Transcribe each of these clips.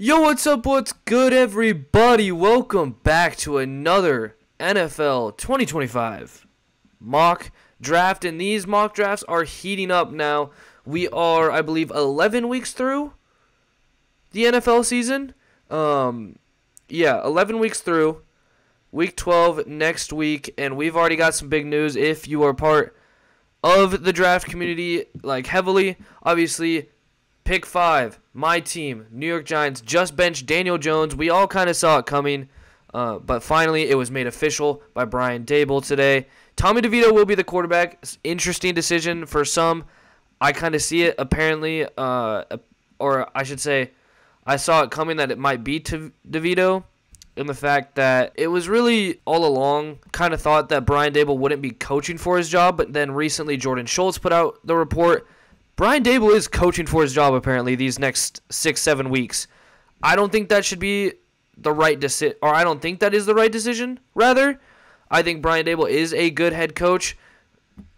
Yo, what's up? What's good, everybody? Welcome back to another NFL 2025 mock draft, and these mock drafts are heating up now. We are, I believe, 11 weeks through the NFL season. 11 weeks through. Week 12 next week, and we've already got some big news. If you are part of the draft community, like heavily, obviously, Pick 5, my team, New York Giants, just benched Daniel Jones. We all kind of saw it coming, but finally it was made official by Brian Daboll today. Tommy DeVito will be the quarterback. Interesting decision for some. I kind of see it, apparently, or I should say I saw it coming that it might be DeVito, in the fact that it was really all along kind of thought that Brian Daboll wouldn't be coaching for his job, but then recently Jordan Schultz put out the report. Brian Daboll is coaching for his job, apparently, these next 6-7 weeks. I don't think that should be the right decision, or I don't think that is the right decision, rather. I think Brian Daboll is a good head coach,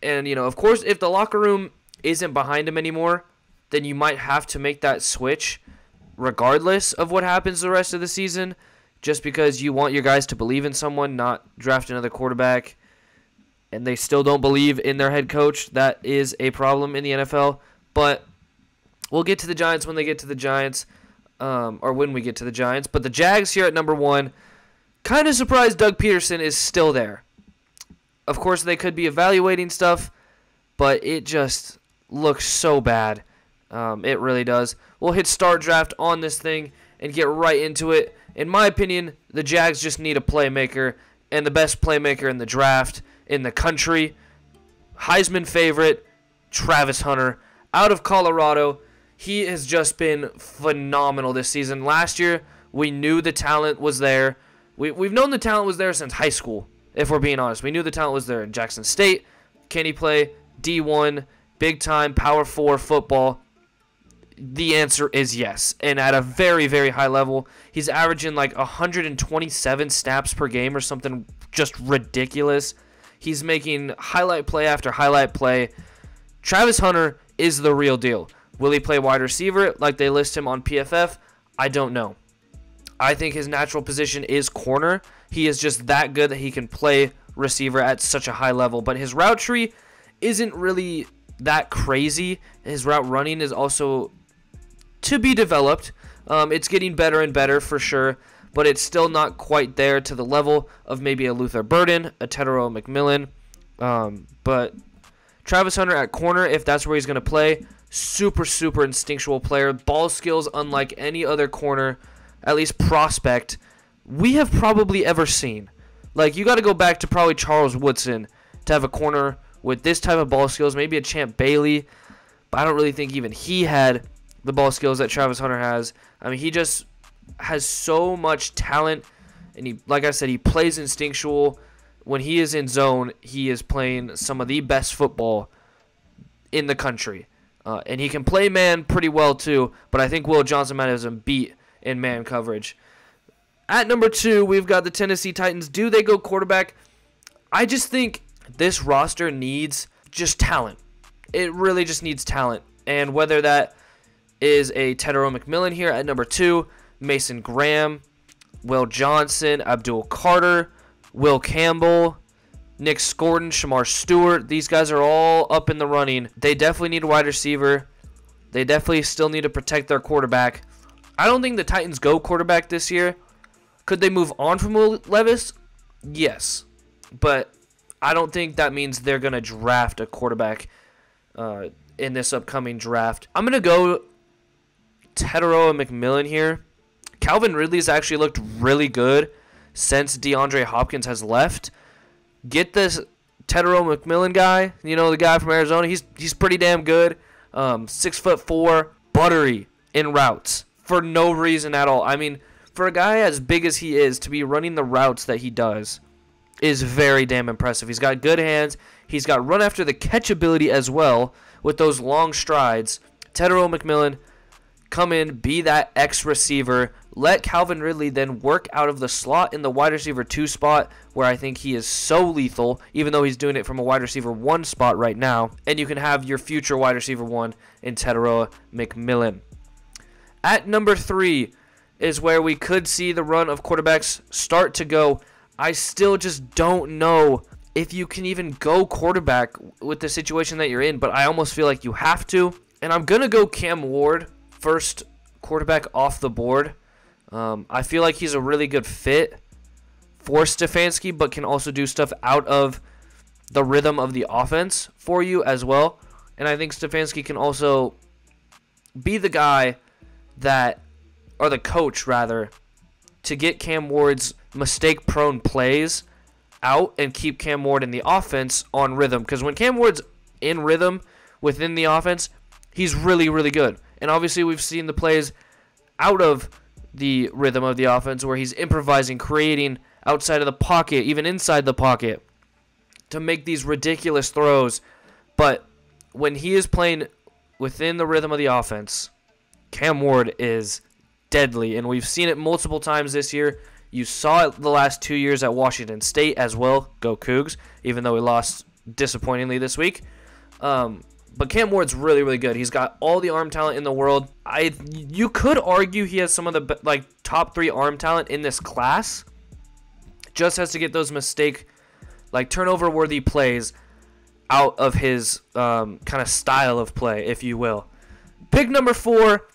and, of course, if the locker room isn't behind him anymore, then you might have to make that switch regardless of what happens the rest of the season, just because you want your guys to believe in someone, not draft another quarterback, and they still don't believe in their head coach. That is a problem in the NFL. But we'll get to the Giants when they get to the Giants, or when we get to the Giants. But the Jags here at number 1, kind of surprised Doug Peterson is still there. Of course, they could be evaluating stuff, but it just looks so bad. It really does. We'll hit start draft on this thing and get right into it. In my opinion, the Jags just need a playmaker, and the best playmaker in the draft in the country, Heisman favorite, Travis Hunter, out of Colorado. He has just been phenomenal this season. Last year, we knew the talent was there. We've known the talent was there since high school, if we're being honest. We knew the talent was there in Jackson State. Can he play D1, big-time, Power 4 football? The answer is yes, and at a very, very high level. He's averaging like 127 snaps per game or something just ridiculous. He's making highlight play after highlight play. Travis Hunter is the real deal. Will he play wide receiver like they list him on PFF? I don't know. I think his natural position is corner. He is just that good that he can play receiver at such a high level. But his route tree isn't really that crazy. His route running is also to be developed. It's getting better and better for sure, but it's still not quite there to the level of maybe a Luther Burden, a Tetairoa McMillan. But Travis Hunter at corner, if that's where he's going to play, super, super instinctual player. Ball skills unlike any other corner, at least prospect, we have probably ever seen. Like, you got to go back to probably Charles Woodson to have a corner with this type of ball skills, maybe a Champ Bailey, but I don't really think even he had the ball skills that Travis Hunter has. I mean, he just has so much talent, and he, like I said, he plays instinctual. When he is in zone, he is playing some of the best football in the country. And he can play man pretty well too, but I think Will Johnson might have him beat in man coverage. At number 2, we've got the Tennessee Titans. Do they go quarterback? I just think this roster needs just talent. It really just needs talent. And whether that is a Tetairoa McMillan here at number 2, Mason Graham, Will Johnson, Abdul Carter, Will Campbell, Nick Scordon, Shamar Stewart. These guys are all up in the running. They definitely need a wide receiver. They definitely still need to protect their quarterback. I don't think the Titans go quarterback this year. Could they move on from Will Levis? Yes. But I don't think that means they're going to draft a quarterback in this upcoming draft. I'm going to go Tetairoa McMillan here. Calvin Ridley's actually looked really good since DeAndre Hopkins has left. Get this Tetairoa McMillan guy, the guy from Arizona. He's pretty damn good. 6'4", buttery in routes for no reason at all. I mean, for a guy as big as he is to be running the routes that he does is very damn impressive. He's got good hands. He's got run after the catch ability as well with those long strides. Tetairoa McMillan, come in, be that X receiver. Let Calvin Ridley then work out of the slot in the wide receiver 2 spot, where I think he is so lethal, even though he's doing it from a wide receiver 1 spot right now. And you can have your future wide receiver 1 in Tetairoa McMillan. At number 3, is where we could see the run of quarterbacks start to go. I still just don't know if you can even go quarterback with the situation that you're in, but I almost feel like you have to. And I'm going to go Cam Ward, first quarterback off the board. I feel like he's a really good fit for Stefanski, but can also do stuff out of the rhythm of the offense for you as well. And I think Stefanski can also be the guy that, or the coach rather, to get Cam Ward's mistake-prone plays out and keep Cam Ward in the offense on rhythm. Because when Cam Ward's in rhythm within the offense, he's really, really good. And obviously we've seen the plays out of the rhythm of the offense where he's improvising, creating outside of the pocket, even inside the pocket, to make these ridiculous throws. But when he is playing within the rhythm of the offense, Cam Ward is deadly, and we've seen it multiple times this year. You saw it the last 2 years at Washington State as well. Go Cougs, even though we lost disappointingly this week. But Cam Ward's really, really good. He's got all the arm talent in the world. You could argue he has some of the top 3 arm talent in this class. Just has to get those turnover-worthy plays out of his kind of style of play, if you will. Pick number 4.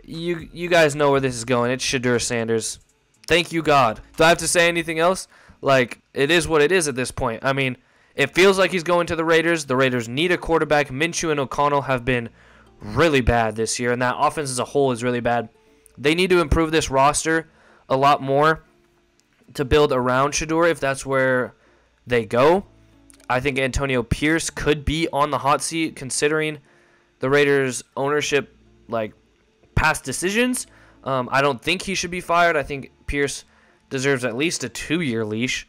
You guys know where this is going. It's Shedeur Sanders. Thank you, God. Do I have to say anything else? It is what it is at this point. I mean, it feels like he's going to the Raiders. The Raiders need a quarterback. Minshew and O'Connell have been really bad this year, and that offense as a whole is really bad. They need to improve this roster a lot more to build around Shedeur if that's where they go. I think Antonio Pierce could be on the hot seat considering the Raiders' ownership, past decisions. I don't think he should be fired. I think Pierce deserves at least a 2-year leash.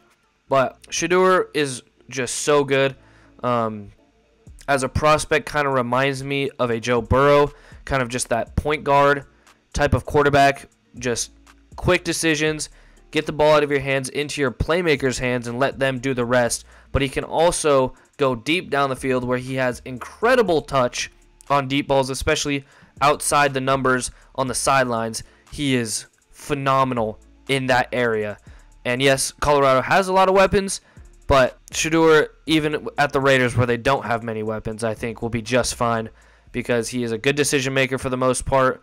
But Shedeur is just so good. As a prospect, kind of reminds me of a Joe Burrow, kind of just that point guard type of quarterback. Just quick decisions, get the ball out of your hands into your playmakers' hands and let them do the rest. But he can also go deep down the field where he has incredible touch on deep balls, especially outside the numbers on the sidelines. He is phenomenal in that area. And yes, Colorado has a lot of weapons, but Shedeur, even at the Raiders where they don't have many weapons, I think will be just fine because he is a good decision maker for the most part.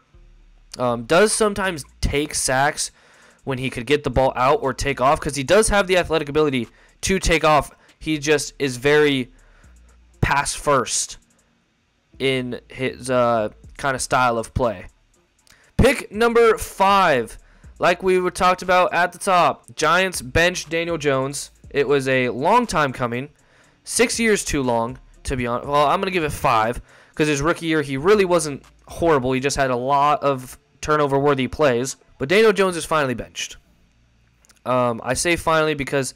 Does sometimes take sacks when he could get the ball out or take off because he does have the athletic ability to take off. He just is very pass first in his kind of style of play. Pick number 5. Like we were talked about at the top, Giants bench Daniel Jones. It was a long time coming. 6 years too long, to be honest. Well, I'm going to give it 5 because his rookie year, he really wasn't horrible. He just had a lot of turnover-worthy plays. But Daniel Jones is finally benched. I say finally because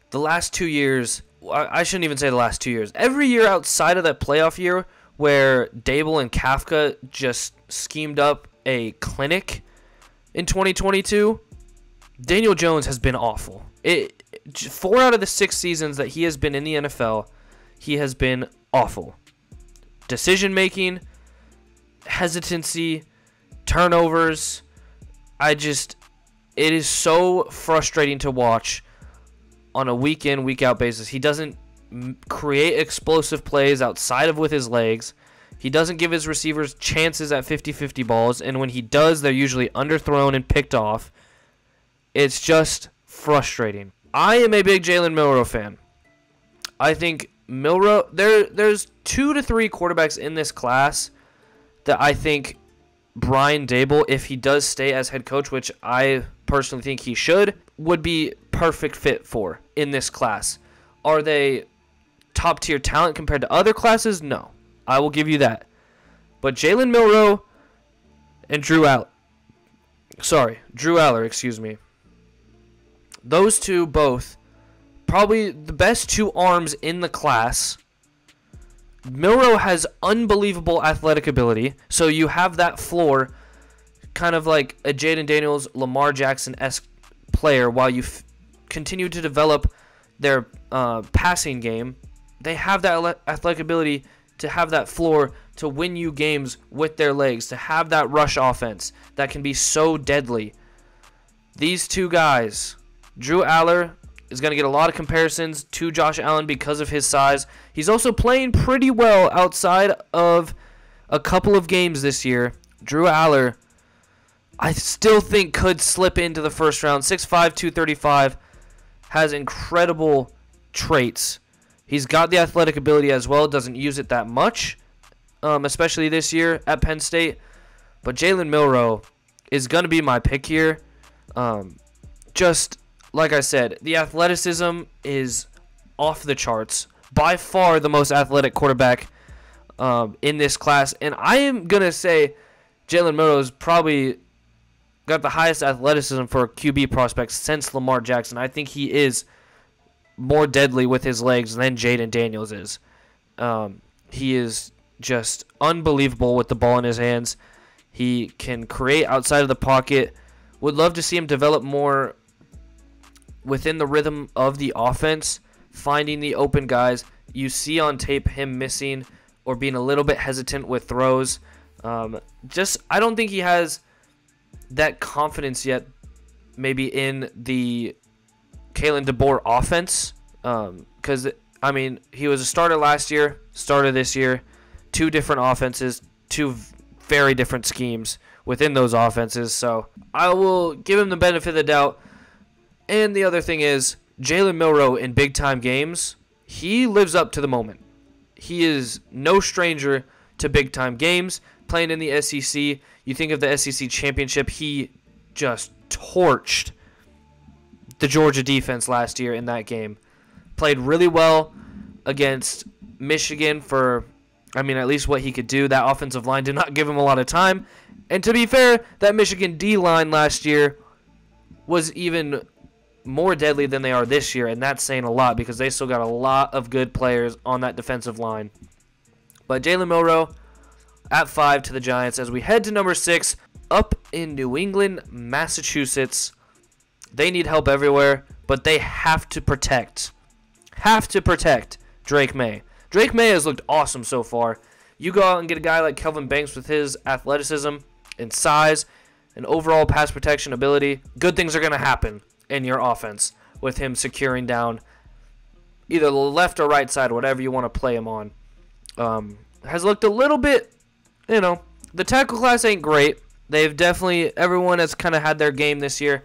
the last 2 years, I shouldn't even say the last 2 years. Every year outside of that playoff year where Dable and Kafka just schemed up a clinic in 2022, Daniel Jones has been awful. 4 out of the 6 seasons that he has been in the NFL, he has been awful. Decision-making, hesitancy, turnovers. It is so frustrating to watch on a week-in, week-out basis. He doesn't create explosive plays outside of with his legs. He doesn't give his receivers chances at 50-50 balls, and when he does, they're usually underthrown and picked off. It's just frustrating. I am a big Jalen Milroe fan. I think Milroe, there's 2 to 3 quarterbacks in this class that I think Brian Dable, if he does stay as head coach, which I personally think he should, would be perfect fit for in this class. Are they top-tier talent compared to other classes? No. I will give you that. But Jalen Milroe and Drew Aller, excuse me. Those two both, probably the best 2 arms in the class. Milroe has unbelievable athletic ability, so you have that floor, kind of like a Jaden Daniels, Lamar Jackson-esque player, while you continue to develop their passing game. They have that athletic ability to have that floor to win you games with their legs, to have that rush offense that can be so deadly. These two guys, Drew Aller is going to get a lot of comparisons to Josh Allen because of his size. He's also playing pretty well outside of a couple of games this year. Drew Aller, I still think could slip into the first round. 6'5", 235, has incredible traits. He's got the athletic ability as well, doesn't use it that much, especially this year at Penn State. But Jalen Milroe is going to be my pick here. Just like I said, the athleticism is off the charts. By far the most athletic quarterback in this class. And I am going to say Jalen Milroe is probably got the highest athleticism for a QB prospect since Lamar Jackson. I think he is more deadly with his legs than Jaden Daniels is. He is just unbelievable with the ball in his hands. He can create outside of the pocket. Would love to see him develop more within the rhythm of the offense, finding the open guys. You see on tape him missing or being a little bit hesitant with throws. I don't think he has that confidence yet, maybe in the Kalen DeBoer offense, because he was a starter last year, starter this year, two different offenses, two very different schemes within those offenses. So I will give him the benefit of the doubt. And the other thing is, Jalen Milroe in big time games, he lives up to the moment. He is no stranger to big time games. Playing in the SEC, you think of the SEC championship, he just torched the Georgia defense last year in that game. Played really well against Michigan for, at least what he could do. That offensive line did not give him a lot of time. And to be fair, that Michigan D-line last year was even more deadly than they are this year, and that's saying a lot because they still got a lot of good players on that defensive line. But Jalen Milroe at 5 to the Giants. As we head to number 6, up in New England, Massachusetts. They need help everywhere, but they have to protect Drake May. Drake May has looked awesome so far. You go out and get a guy like Kelvin Banks with his athleticism and size and overall pass protection ability, good things are going to happen in your offense with him securing down either the left or right side, whatever you want to play him on. Has looked a little bit, the tackle class ain't great. They've definitely, everyone has kind of had their game this year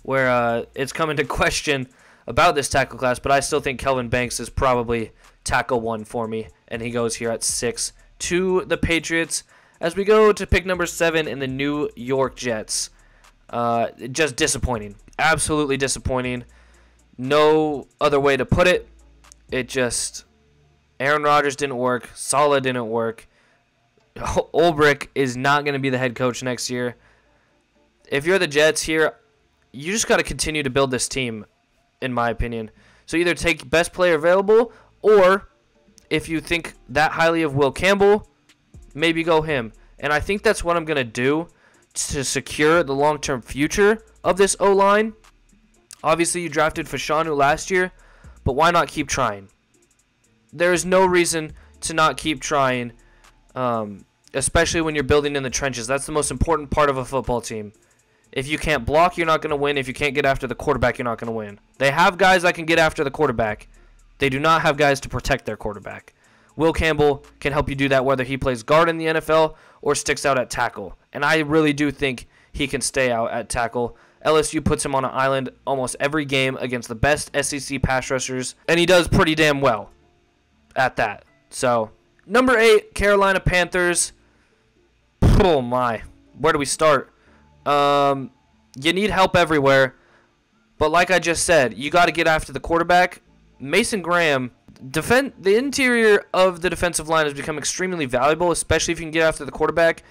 where it's come into question about this tackle class, but I still think Kelvin Banks is probably tackle 1 for me, and he goes here at 6 to the Patriots. As we go to pick number 7 in the New York Jets. Just disappointing. Absolutely disappointing. No other way to put it. Aaron Rodgers didn't work. Saleh didn't work. Ulbrich is not going to be the head coach next year. If you're the Jets here, you just got to continue to build this team, in my opinion. So either take best player available, or if you think that highly of Will Campbell, maybe go him. And I think that's what I'm going to do to secure the long-term future of this O-line. Obviously, you drafted Fashanu last year, but why not keep trying? There is no reason to not keep trying, especially when you're building in the trenches. That's the most important part of a football team. If you can't block, you're not going to win. If you can't get after the quarterback, you're not going to win. They have guys that can get after the quarterback. They do not have guys to protect their quarterback. Will Campbell can help you do that, whether he plays guard in the NFL or sticks out at tackle. And I really do think he can stay out at tackle. LSU puts him on an island almost every game against the best SEC pass rushers, and he does pretty damn well at that. So, number 8, Carolina Panthers. Oh my, where do we start? You need help everywhere, but like I just said, you got to get after the quarterback. Mason Graham, the interior of the defensive line has become extremely valuable, especially if you can get after the quarterback.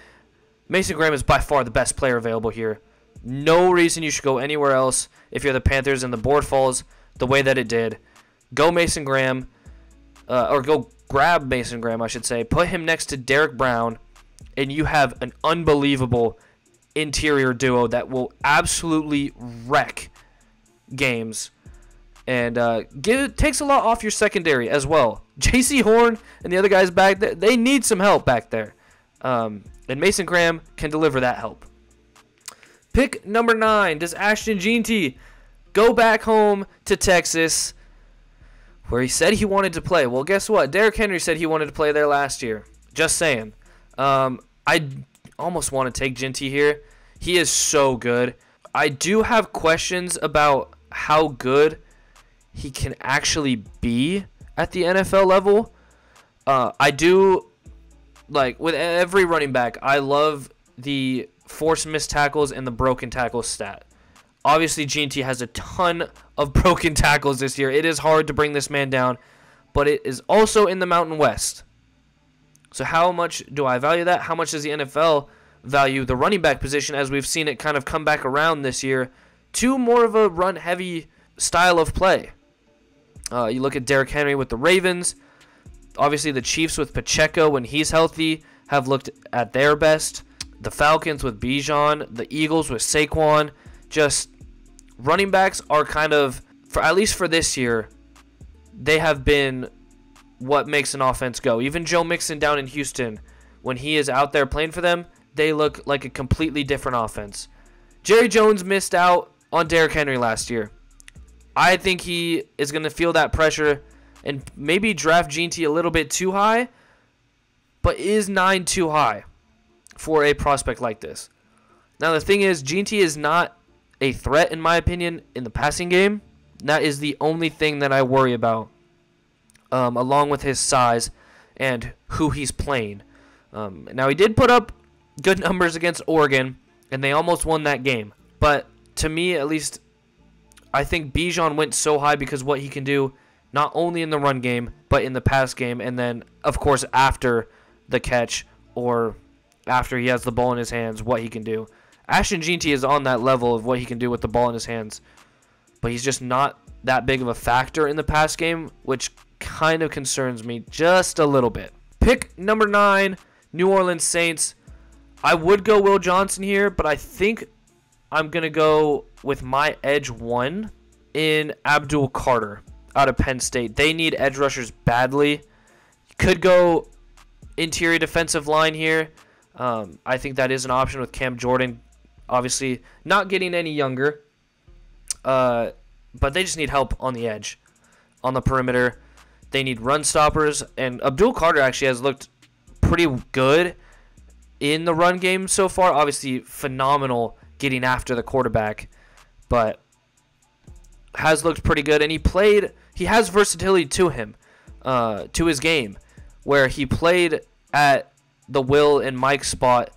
Mason Graham is by far the best player available here. No reason you should go anywhere else if you're the Panthers and the board falls the way that it did. Go Mason Graham, or go grab Mason Graham, I should say. Put him next to Derek Brown, and you have an unbelievable interior duo that will absolutely wreck games. and takes a lot off your secondary as well. J.C. Horn and the other guys back there, they need some help back there. And Mason Graham can deliver that help. Pick number 9, does Ashton Jeanty go back home to Texas where he said he wanted to play? Well, guess what? Derrick Henry said he wanted to play there last year. Just saying. I almost want to take Jeanty here. He is so good. I do have questions about how good he can actually be at the NFL level. I do, like, with every running back, I love the forced missed tackles and the broken tackles stat. Obviously, Jeanty has a ton of broken tackles this year. It is hard to bring this man down, but it is also in the Mountain West. So how much do I value that? How much does the NFL value the running back position, as we've seen it kind of come back around this year to more of a run-heavy style of play? You look at Derrick Henry with the Ravens. Obviously, the Chiefs with Pacheco, when he's healthy, have looked at their best. The Falcons with Bijan. The Eagles with Saquon. Just running backs are kind of, at least for this year, they have been what makes an offense go. Even Joe Mixon down in Houston, when he is out there playing for them, they look like a completely different offense. Jerry Jones missed out on Derrick Henry last year. I think he is going to feel that pressure and maybe draft Jeanty a little bit too high, but is 9 too high for a prospect like this? Now, the thing is, Jeanty is not a threat, in my opinion, in the passing game. That is the only thing that I worry about, along with his size and who he's playing. Now, he did put up good numbers against Oregon, and they almost won that game. But to me, at least, I think Bijan went so high because what he can do, not only in the run game, but in the pass game, and then, of course, after the catch or after he has the ball in his hands, what he can do. Ashton Jeanty is on that level of what he can do with the ball in his hands, but he's just not that big of a factor in the pass game, which kind of concerns me just a little bit. Pick number 9, New Orleans Saints. I would go Will Johnson here, but I think I'm going to go with my edge 1 in Abdul Carter out of Penn State. They need edge rushers badly. Could go interior defensive line here. I think that is an option with Cam Jordan. Obviously, not getting any younger. But they just need help on the edge, on the perimeter. They need run stoppers. And Abdul Carter actually has looked pretty good in the run game so far. Obviously, phenomenal getting after the quarterback. But has looked pretty good. And he has versatility to him, to his game, where he played at the Will and Mike spot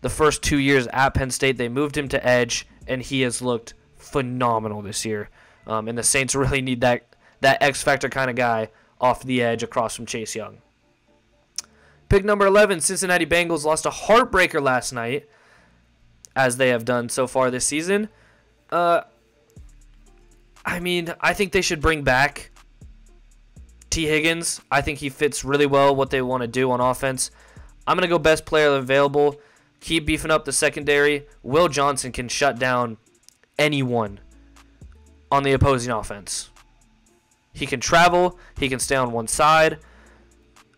the first 2 years at Penn State. They moved him to edge, and he has looked phenomenal this year. And the Saints really need that X-Factor kind of guy off the edge across from Chase Young. Pick number 11, Cincinnati Bengals lost a heartbreaker last night, as they have done so far this season. I think they should bring back T. Higgins. I think he fits really well what they want to do on offense. I'm going to go best player available. Keep beefing up the secondary. Will Johnson can shut down anyone on the opposing offense. He can travel. He can stay on one side.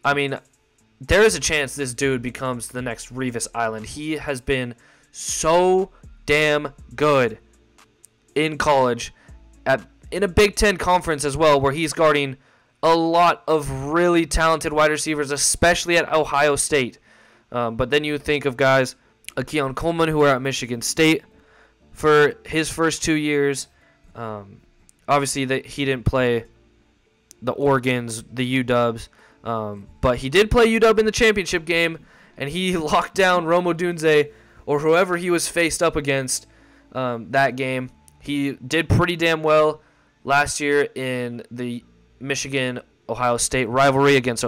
There is a chance this dude becomes the next Revis Island. He has been so damn good in college, in a Big Ten conference as well, where he's guarding a lot of really talented wide receivers, especially at Ohio State. But then you think of guys, Keon Coleman, who are at Michigan State for his first 2 years. Obviously, he didn't play the Oregons, the UWs, but he did play UW in the championship game, and he locked down Rome Odunze or whoever he was faced up against that game. He did pretty damn well last year in the Michigan-Ohio State rivalry against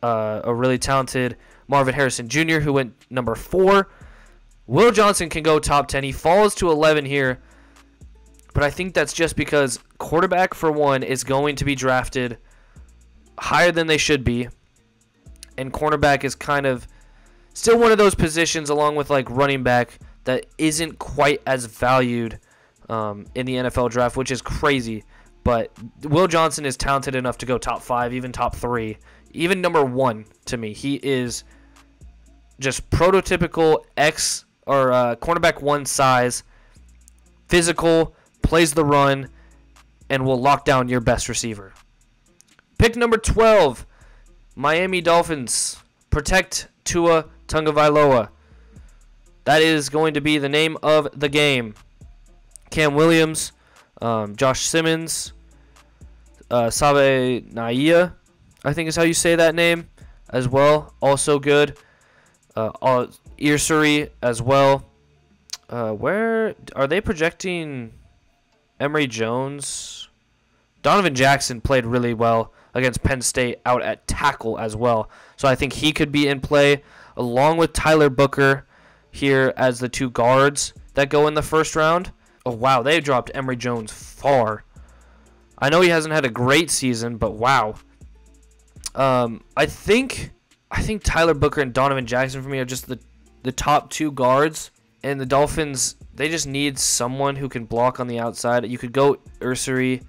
a really talented Marvin Harrison Jr., who went number 4. Will Johnson can go top 10. He falls to 11 here, but I think that's just because quarterback, for one, is going to be drafted higher than they should be, and cornerback is kind of still one of those positions, along with like running back, that isn't quite as valued in the NFL draft, which is crazy. But Will Johnson is talented enough to go top 5, even top 3, even number 1 to me. He is just prototypical cornerback 1 size, physical, plays the run, and will lock down your best receiver. Pick number 12, Miami Dolphins. Protect Tua Tagovailoa. That is going to be the name of the game. Cam Williams, Josh Simmons, Sabe Naia, I think is how you say that name as well. Also good. Irsuri as well. Where are they projecting Emory Jones? Donovan Jackson played really well against Penn State out at tackle as well. So I think he could be in play along with Tyler Booker here as the 2 guards that go in the first round. Oh, wow, they dropped Emory Jones far. I know he hasn't had a great season, but wow. I think Tyler Booker and Donovan Jackson for me are just the top 2 guards. And the Dolphins, they just need someone who can block on the outside. You could go Ursary.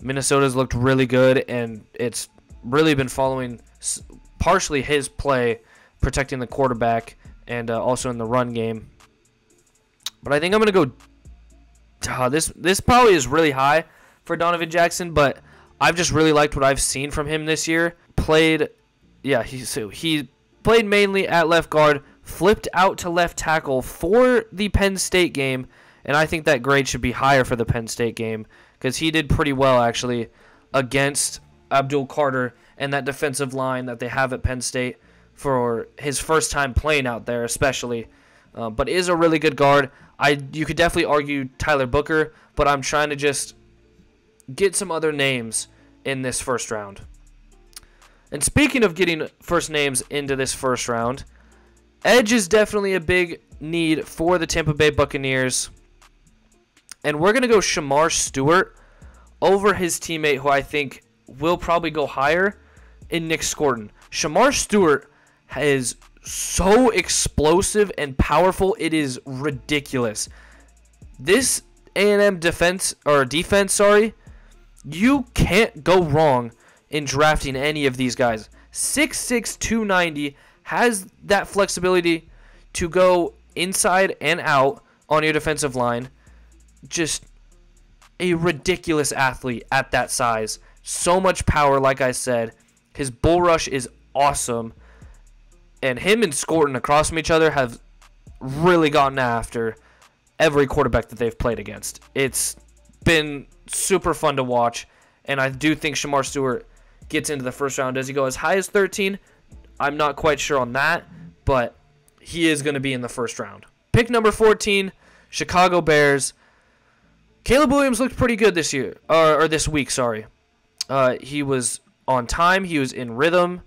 Minnesota's looked really good, and it's really been following partially his play, protecting the quarterback, and also in the run game. But I think I'm going to go... This probably is really high for Donovan Jackson, but I've just really liked what I've seen from him this year. He played mainly at left guard, flipped out to left tackle for the Penn State game, and I think that grade should be higher for the Penn State game because he did pretty well, actually, against Abdul Carter and that defensive line that they have at Penn State for his first time playing out there, especially. But is a really good guard. You could definitely argue Tyler Booker, but I'm trying to just get some other names in this first round. And speaking of getting first names into this first round, edge is definitely a big need for the Tampa Bay Buccaneers. And we're going to go Shamar Stewart over his teammate, who I think will probably go higher, in Nick Scorton. Shamar Stewart is so explosive and powerful, it is ridiculous. This A&M defense, you can't go wrong in drafting any of these guys. 6'6", 290, has that flexibility to go inside and out on your defensive line. Just a ridiculous athlete at that size. So much power, like I said. His bull rush is awesome. And him and Scorton across from each other have really gotten after every quarterback that they've played against. It's been super fun to watch. And I do think Shamar Stewart gets into the first round. Does he go as high as 13? I'm not quite sure on that. But he is going to be in the first round. Pick number 14, Chicago Bears. Caleb Williams looked pretty good this year, or this week, sorry. He was on time. He was in rhythm.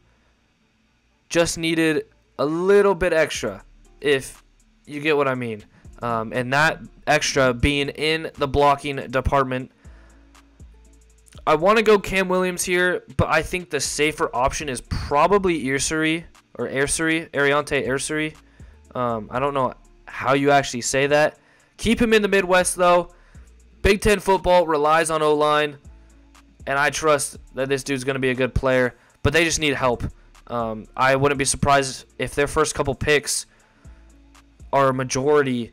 Just needed a little bit extra, if you get what I mean. And that extra being in the blocking department. I want to go Cam Williams here, but I think the safer option is probably Ariante Irsuri. I don't know how you actually say that. Keep him in the Midwest, though. Big Ten football relies on O-line, and I trust that this dude's going to be a good player, but they just need help. I wouldn't be surprised if their first couple picks are a majority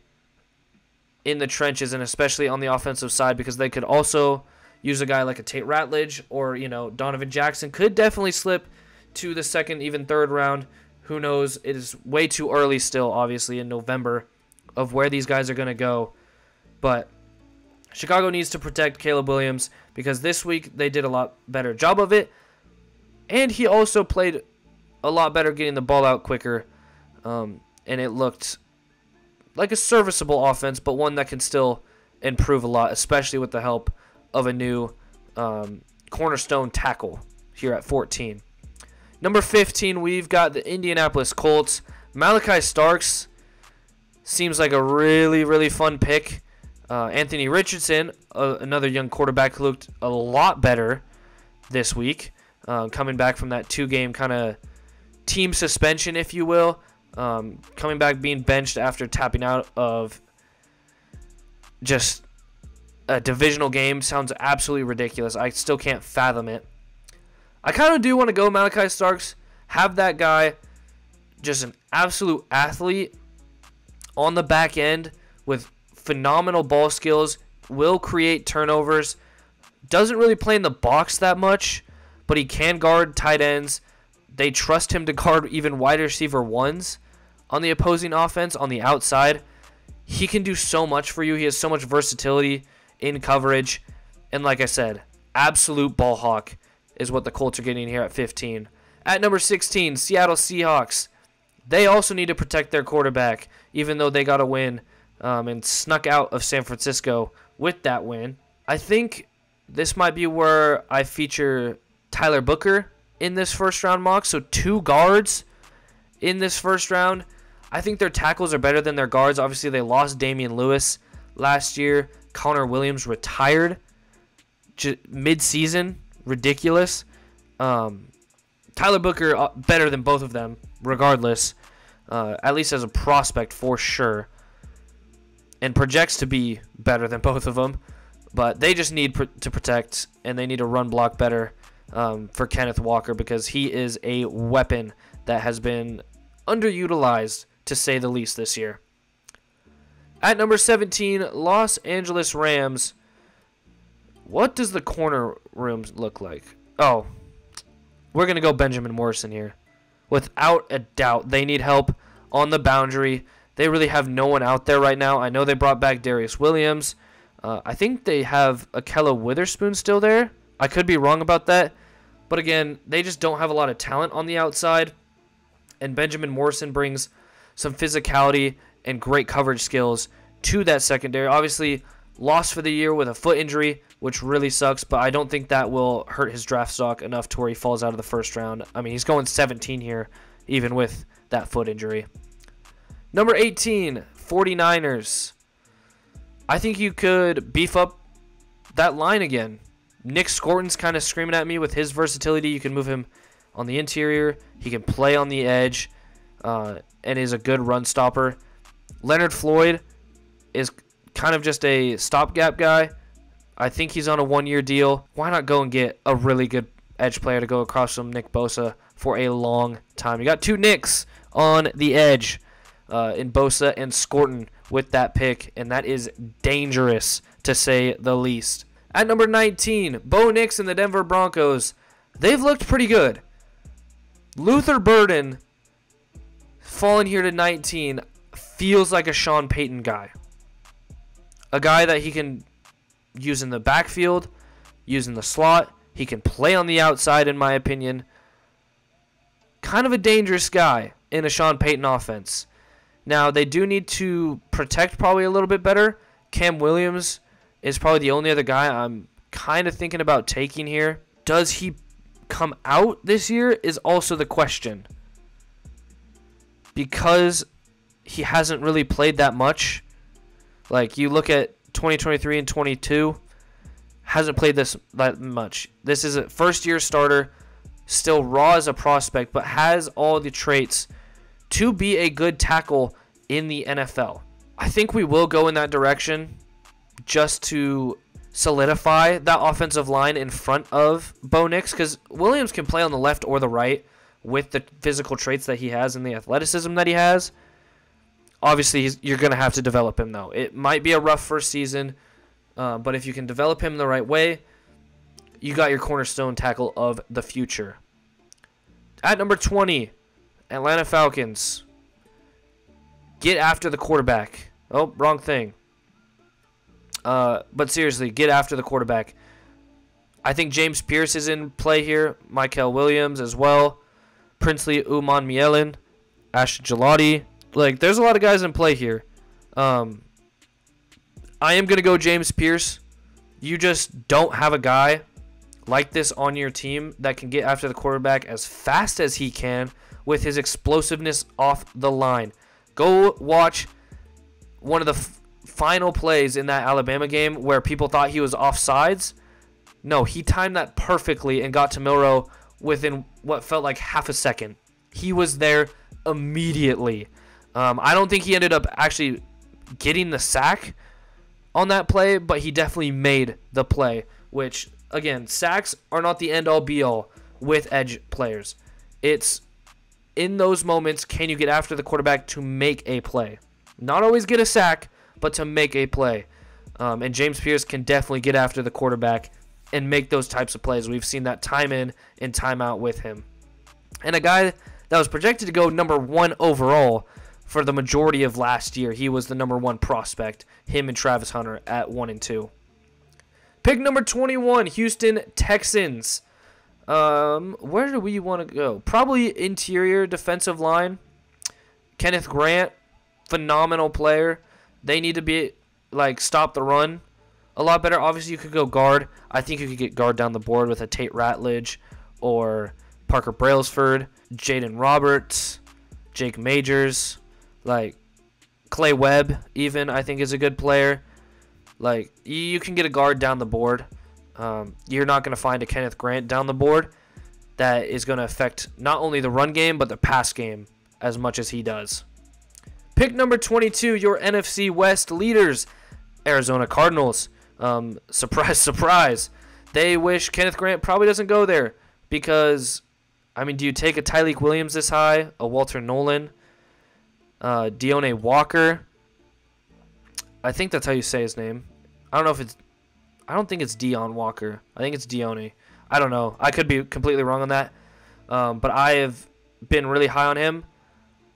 in the trenches, and especially on the offensive side, because they could also use a guy like a Tate Ratledge or, Donovan Jackson could definitely slip to the second, even third round. Who knows? It is way too early still, obviously, in November of where these guys are going to go. But Chicago needs to protect Caleb Williams because this week they did a lot better job of it. And he also played a lot better getting the ball out quicker. And it looked like a serviceable offense, but one that can still improve a lot, especially with the help of a new cornerstone tackle here at 14. Number 15, we've got the Indianapolis Colts. Malachi Starks seems like a really, really fun pick. Anthony Richardson, another young quarterback who looked a lot better this week, coming back from that 2-game kind of team suspension, if you will. Coming back being benched after tapping out of just a divisional game sounds absolutely ridiculous. I still can't fathom it. I kind of do want to go Malachi Starks, have that guy just an absolute athlete on the back end with phenomenal ball skills, will create turnovers, doesn't really play in the box that much, but he can guard tight ends. They trust him to guard even wide receiver ones on the opposing offense on the outside. He can do so much for you. He has so much versatility in coverage. And like I said, absolute ball hawk is what the Colts are getting here at 15. At number 16, Seattle Seahawks. They also need to protect their quarterback, even though they got a win and snuck out of San Francisco with that win. I think this might be where I feature Tyler Booker in this first-round mock. So 2 guards in this first round. I think their tackles are better than their guards. Obviously, they lost Damian Lewis last year. Connor Williams retired mid-season. Ridiculous. Tyler Booker better than both of them, regardless. At least as a prospect, for sure. And projects to be better than both of them. But they just need to protect, and they need to run block better for Kenneth Walker, because he is a weapon that has been underutilized, to say the least, this year. At number 17, Los Angeles Rams. What does the corner room look like? Oh, we're going to go Benjamin Morrison here. Without a doubt, they need help on the boundary. They really have no one out there right now. I know they brought back Darius Williams. I think they have Akella Witherspoon still there. I could be wrong about that. But again, they just don't have a lot of talent on the outside. And Benjamin Morrison brings some physicality and great coverage skills to that secondary. Obviously, lost for the year with a foot injury, which really sucks. But I don't think that will hurt his draft stock enough to where he falls out of the first round. I mean, he's going 17 here, even with that foot injury. Number 18, 49ers. I think you could beef up that line again. Nick Scorton's kind of screaming at me with his versatility. You can move him on the interior. He can play on the edge and is a good run stopper. Leonard Floyd is kind of just a stopgap guy. I think he's on a 1-year deal. Why not go and get a really good edge player to go across from Nick Bosa for a long time? You got 2 Knicks on the edge in Bosa and Scorton with that pick, and that is dangerous, to say the least. At number 19, Bo Nix and the Denver Broncos. They've looked pretty good. Luther Burden falling here to 19 feels like a Sean Payton guy. A guy that he can use in the backfield, use in the slot. He can play on the outside, in my opinion. Kind of a dangerous guy in a Sean Payton offense. Now, they do need to protect probably a little bit better. Cam Williams is probably the only other guy I'm kind of thinking about taking here. Does he come out this year is also the question. Because he hasn't really played that much. Like, you look at 2023 and 22, hasn't played that much. This is a first-year starter, still raw as a prospect, but has all the traits to be a good tackle in the NFL. I think we will go in that direction just to solidify that offensive line in front of Bo Nix, because Williams can play on the left or the right with the physical traits that he has and the athleticism that he has. Obviously, you're going to have to develop him, though. It might be a rough first season, but if you can develop him the right way, you got your cornerstone tackle of the future. At number 20, Atlanta Falcons. Get after the quarterback. Oh, wrong thing. But seriously, get after the quarterback. I think James Pierce is in play here. Michael Williams as well. Princely Umanmielen. Ashton Gelati. Like, there's a lot of guys in play here. I am going to go James Pierce. You just don't have a guy like this on your team that can get after the quarterback as fast as he can with his explosiveness off the line. Go watch one of the final plays in that Alabama game where people thought he was offsides. No, he timed that perfectly and got to Milroe within what felt like half a second. He was there immediately. I don't think he ended up actually getting the sack, on that play, but he definitely made the play, which, again, sacks are not the end-all be-all with edge players. It's in those moments, can you get after the quarterback to make a play? Not always get a sack, but to make a play. And James Pierce can definitely get after the quarterback and make those types of plays. We've seen that time in and time out with him. And a guy that was projected to go number 1 overall for the majority of last year. He was the number 1 prospect, him and Travis Hunter at 1 and 2. Pick number 21, Houston Texans. Where do we want to go? Probably interior defensive line. Kenneth Grant, phenomenal player. They need to be, stop the run a lot better. Obviously, you could go guard. I think you could get guard down the board with a Tate Ratledge or Parker Brailsford, Jaden Roberts, Jake Majors, Clay Webb even, I think, is a good player. You can get a guard down the board. You're not going to find a Kenneth Grant down the board that is going to affect not only the run game, but the pass game as much as he does. Pick number 22, your NFC West leaders, Arizona Cardinals. Surprise, surprise. They wish Kenneth Grant probably doesn't go there because, do you take a Tyleik Williams this high, a Walter Nolan, Deone Walker? I think that's how you say his name. I don't think it's Dion Walker. I think it's Deone. I don't know. I could be completely wrong on that. But I have been really high on him.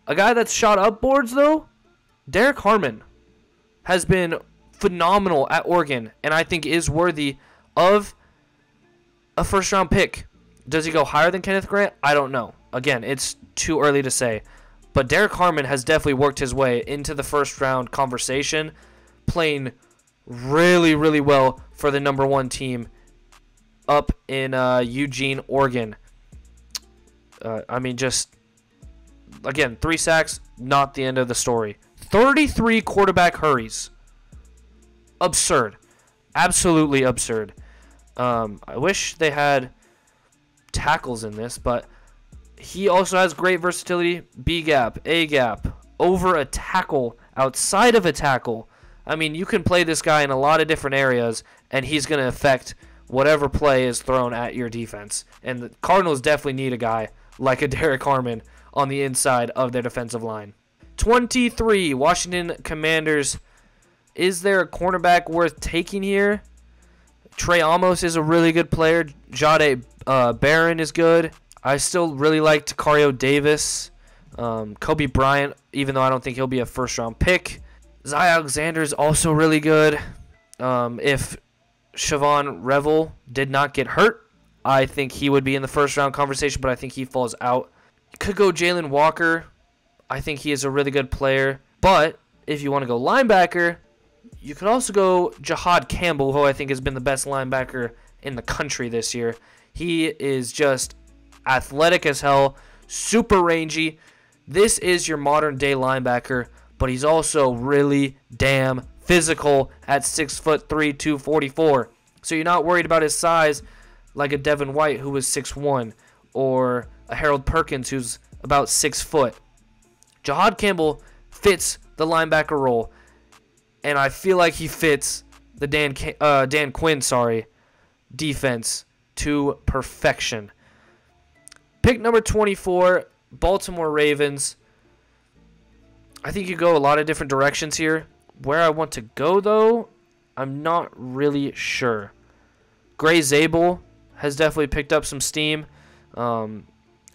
A guy that's shot up boards, though, Derek Harmon, has been phenomenal at Oregon, and I think is worthy of a first-round pick. Does he go higher than Kenneth Grant? I don't know. Again, it's too early to say. But Derek Harmon has definitely worked his way into the first-round conversation, playing really, really well for the number 1 team up in Eugene, Oregon. Again, 3 sacks, not the end of the story. 33 quarterback hurries. Absurd. Absolutely absurd. I wish they had tackles in this, but he also has great versatility. B gap, A gap, over a tackle, outside of a tackle. You can play this guy in a lot of different areas, and he's going to affect whatever play is thrown at your defense. And the Cardinals definitely need a guy like a Derek Harmon on the inside of their defensive line. 23, Washington Commanders. Is there a cornerback worth taking here? Trey Amos is a really good player. Jade Barron is good. I still really like Takario Davis. Kobe Bryant, even though I don't think he'll be a first-round pick. Zy Alexander is also really good. If Siobhan Revel did not get hurt, I think he would be in the first-round conversation, but I think he falls out. You could go Jalen Walker. I think he is a really good player. But if you want to go linebacker, you could also go Jahad Campbell, who I think has been the best linebacker in the country this year. He is just athletic as hell, super rangy. This is your modern-day linebacker, but he's also really damn physical at 6'3", 244. So you're not worried about his size like a Devin White, who was 6'1", or a Harold Perkins, who's about 6 foot. Jahad Campbell fits the linebacker role, and I feel like he fits the Dan Quinn defense to perfection. Pick number 24, Baltimore Ravens. I think you go a lot of different directions here. Where I want to go, though, I'm not really sure. Gray Zabel has definitely picked up some steam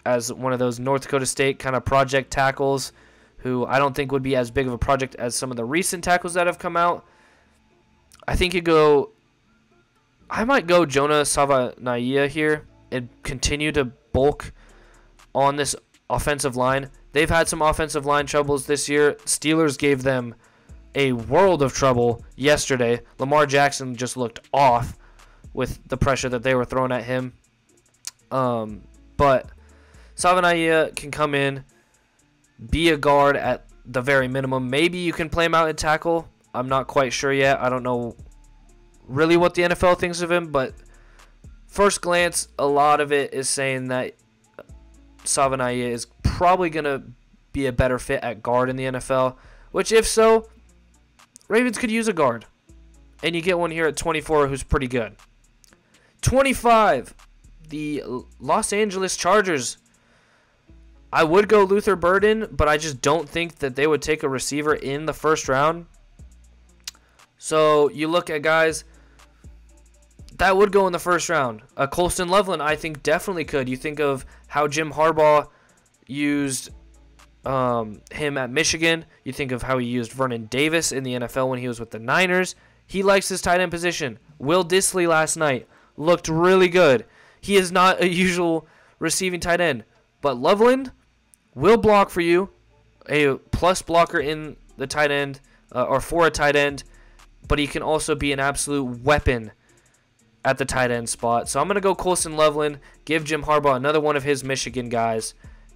as one of those North Dakota State kind of project tackles who I don't think would be as big of a project as some of the recent tackles that have come out. I think I might go Jonah Savaiinaea here and continue to bulk on this offensive line. They've had some offensive line troubles this year. Steelers gave them a world of trouble yesterday. Lamar Jackson just looked off with the pressure that they were throwing at him. But Savaiinaea can come in, be a guard at the very minimum. Maybe you can play him out at tackle. I'm not quite sure yet. I don't know really what the NFL thinks of him, but first glance, a lot of it is saying that Savaiinaea is probably going to be a better fit at guard in the NFL, which if so, Ravens could use a guard. and you get one here at 24 who's pretty good. 25, the Los Angeles Chargers. I would go Luther Burden, but I just don't think that they would take a receiver in the first round. So you look at guys that would go in the first round. Colston Loveland, I think, definitely could. You think of how Jim Harbaugh used him at Michigan. You think of how he used Vernon Davis in the NFL when he was with the Niners. He likes his tight end position. Will Dissly last night looked really good. He is not a usual receiving tight end, but Loveland will block for you, a plus blocker in the tight end or for a tight end, but he can also be an absolute weapon at the tight end spot. So I'm going to go Colston Loveland, give Jim Harbaugh another one of his Michigan guys,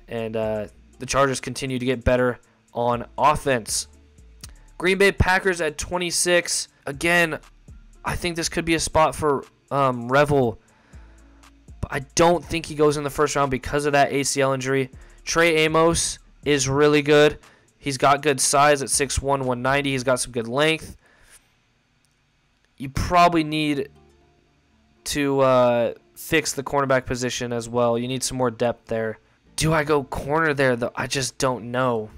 and the Chargers continue to get better on offense. Green Bay Packers at 26. Again, I think this could be a spot for Revel, but I don't think he goes in the first round because of that ACL injury. Trey Amos is really good. He's got good size at 6'1", 190. He's got some good length. You probably need to fix the cornerback position as well. You need some more depth there. Do I go corner there, though? I just don't know.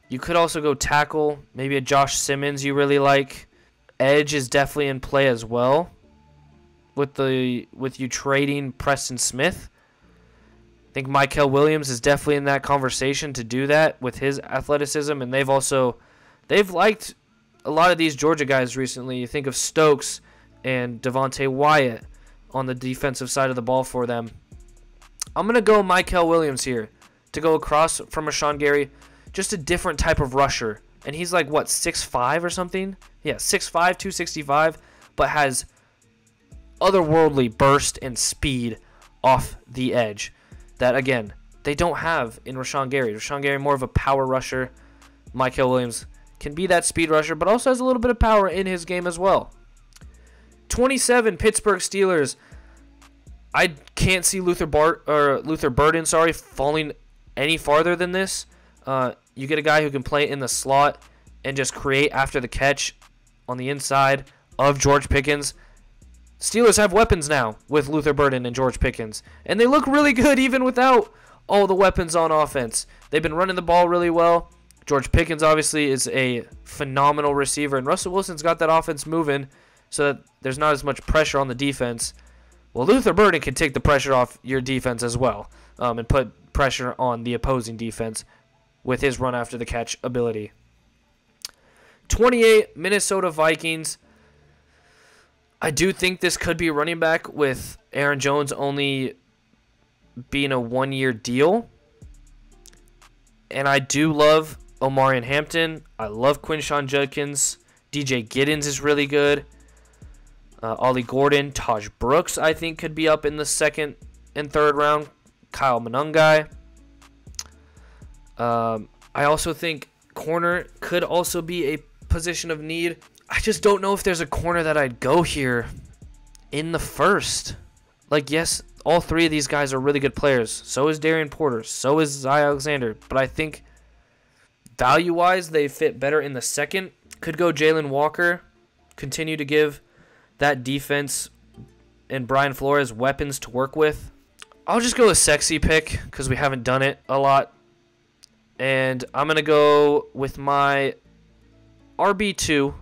You could also go tackle. Maybe a Josh Simmons you really like. Edge is definitely in play as well. With you trading Preston Smith. I think Mykel Williams is definitely in that conversation to do that with his athleticism, and they've liked a lot of these Georgia guys recently. You think of Stokes and Devontae Wyatt on the defensive side of the ball for them. I'm going to go Mykel Williams here to go across from Rashawn Gary. Just a different type of rusher. And he's like, what, 6'5" or something? Yeah, 6'5", 265, but has otherworldly burst and speed off the edge that, again, they don't have in Rashawn Gary. Rashawn Gary more of a power rusher. Mykel Williams can be that speed rusher, but also has a little bit of power in his game as well. 27, Pittsburgh Steelers. I can't see Luther Burden, falling any farther than this. You get a guy who can play in the slot and just create after the catch on the inside of George Pickens. Steelers have weapons now with Luther Burden and George Pickens, and they look really good even without all the weapons on offense. They've been running the ball really well. George Pickens obviously is a phenomenal receiver, and Russell Wilson's got that offense moving so that there's not as much pressure on the defense. Well, Luther Burden can take the pressure off your defense as well and put pressure on the opposing defense with his run after the catch ability. 28, Minnesota Vikings. I do think this could be a running back with Aaron Jones only being a one-year deal. And I do love Omarion Hampton. I love Quinshon Judkins. DJ Giddens is really good. Ollie Gordon, Taj Brooks, I think, could be up in the second and third round. Kyle Monangai. I also think corner could also be a position of need. I just don't know if there's a corner that I'd go here in the first. Like, yes, all three of these guys are really good players. So is Darian Porter. So is Zy Alexander. But I think value-wise, they fit better in the second. Could go Jalen Walker. Continue to give that defense and Brian Flores weapons to work with. I'll just go a sexy pick because we haven't done it a lot. And I'm going to go with my RB2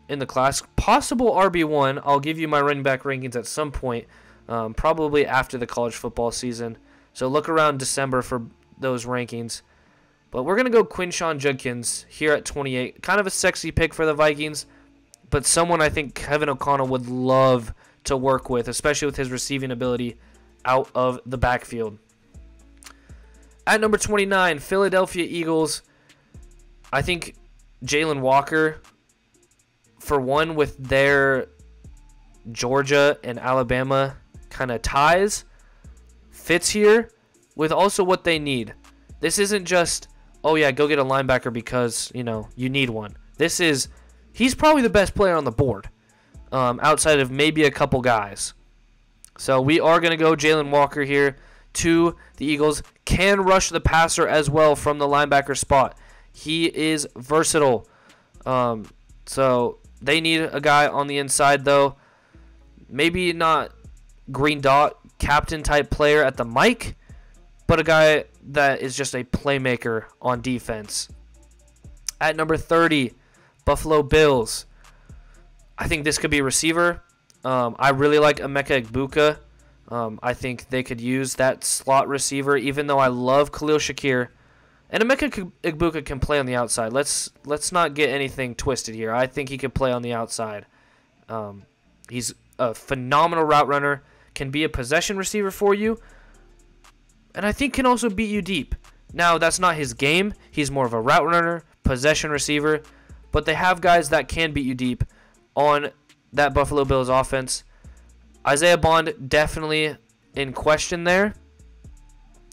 in the class. Possible RB1. I'll give you my running back rankings at some point, probably after the college football season. So look around December for those rankings. But we're going to go Quinshon Judkins here at 28. Kind of a sexy pick for the Vikings, but someone I think Kevin O'Connell would love to work with, especially with his receiving ability out of the backfield. At number 29, Philadelphia Eagles. I think Jalen Walker, for one, with their Georgia and Alabama kind of ties, fits here with also what they need. This isn't just, oh yeah, go get a linebacker because, you need one. This is, he's probably the best player on the board, outside of maybe a couple guys. So we are going to go Jalen Walker here to the Eagles. Can rush the passer as well from the linebacker spot. He is versatile. So They need a guy on the inside, though. Maybe not green dot captain type player at the mic, but a guy that is just a playmaker on defense. At number 30, Buffalo Bills. I think this could be a receiver. I really like Emeka Egbuka. I think they could use that slot receiver, even though I love Khalil Shakir. And Emeka Egbuka can play on the outside. Let's not get anything twisted here. I think he can play on the outside. He's a phenomenal route runner, can be a possession receiver for you, and I think can also beat you deep. Now, that's not his game. He's more of a route runner, possession receiver, but they have guys that can beat you deep on that Buffalo Bills offense. Isaiah Bond definitely in question there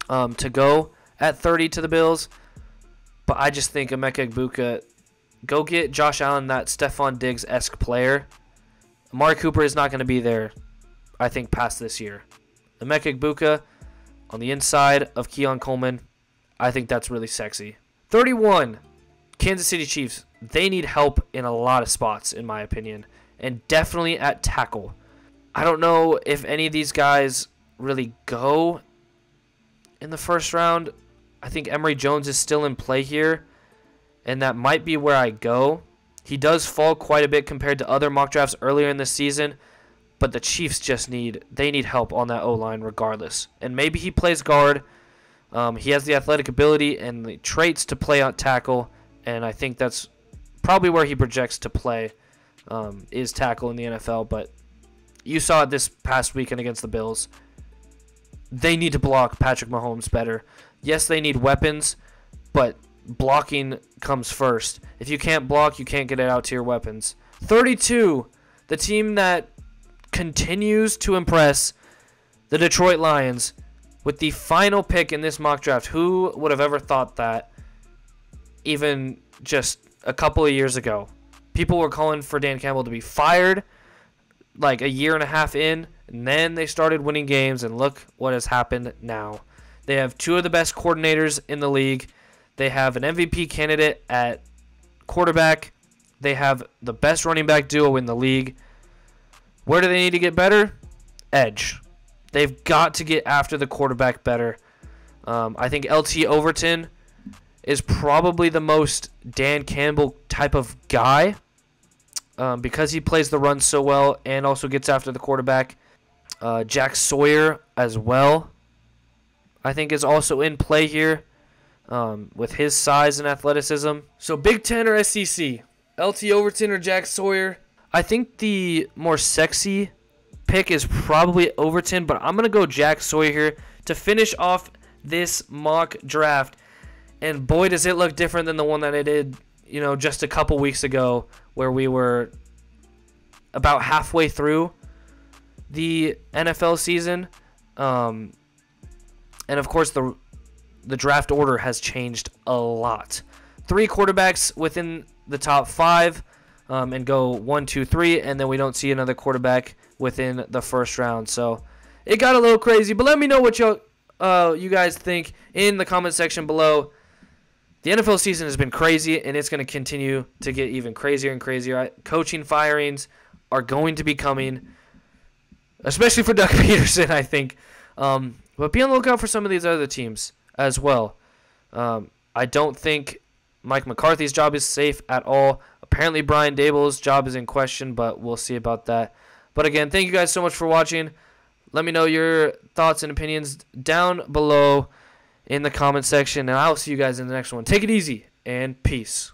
to go at 30 to the Bills, but I just think Emeka Egbuka, go get Josh Allen, that Stephon Diggs-esque player. Amari Cooper is not going to be there, I think, past this year. Emeka Egbuka on the inside of Keon Coleman, I think that's really sexy. 31, Kansas City Chiefs. They need help in a lot of spots, in my opinion, and definitely at tackle. I don't know if any of these guys really go in the first round. I think Emory Jones is still in play here, and that might be where I go. He does fall quite a bit compared to other mock drafts earlier in the season, but the Chiefs just need help on that O-line regardless. And maybe he plays guard. He has the athletic ability and the traits to play on tackle, and I think that's probably where he projects to play, is tackle in the NFL. But you saw it this past weekend against the Bills. They need to block Patrick Mahomes better. Yes, they need weapons, but blocking comes first. If you can't block, you can't get it out to your weapons. 32, the team that continues to impress, the Detroit Lions, with the final pick in this mock draft. Who would have ever thought that even just a couple of years ago? People were calling for Dan Campbell to be fired like a year and a half in, and then they started winning games, and look what has happened now. They have two of the best coordinators in the league. They have an MVP candidate at quarterback. They have the best running back duo in the league. Where do they need to get better? Edge. They've got to get after the quarterback better. I think LT Overton is probably the most Dan Campbell type of guy because he plays the run so well and also gets after the quarterback. Jack Sawyer as well, I think, is also in play here with his size and athleticism. So Big Ten or SEC? LT Overton or Jack Sawyer? I think the more sexy pick is probably Overton, but I'm going to go Jack Sawyer here to finish off this mock draft. And boy, does it look different than the one that I did, just a couple weeks ago, where we were about halfway through the NFL season. And of course, the draft order has changed a lot. 3 quarterbacks within the top 5, and go 1, 2, 3, and then we don't see another quarterback within the first round. So it got a little crazy, but let me know what you guys think in the comment section below. The NFL season has been crazy, and it's going to continue to get even crazier and crazier. Coaching firings are going to be coming, especially for Doug Peterson, I think. But be on the lookout for some of these other teams as well. I don't think Mike McCarthy's job is safe at all. Apparently Brian Dable's job is in question, but we'll see about that. But again, thank you guys so much for watching. Let me know your thoughts and opinions down below in the comment section, and I'll see you guys in the next one. Take it easy, and peace.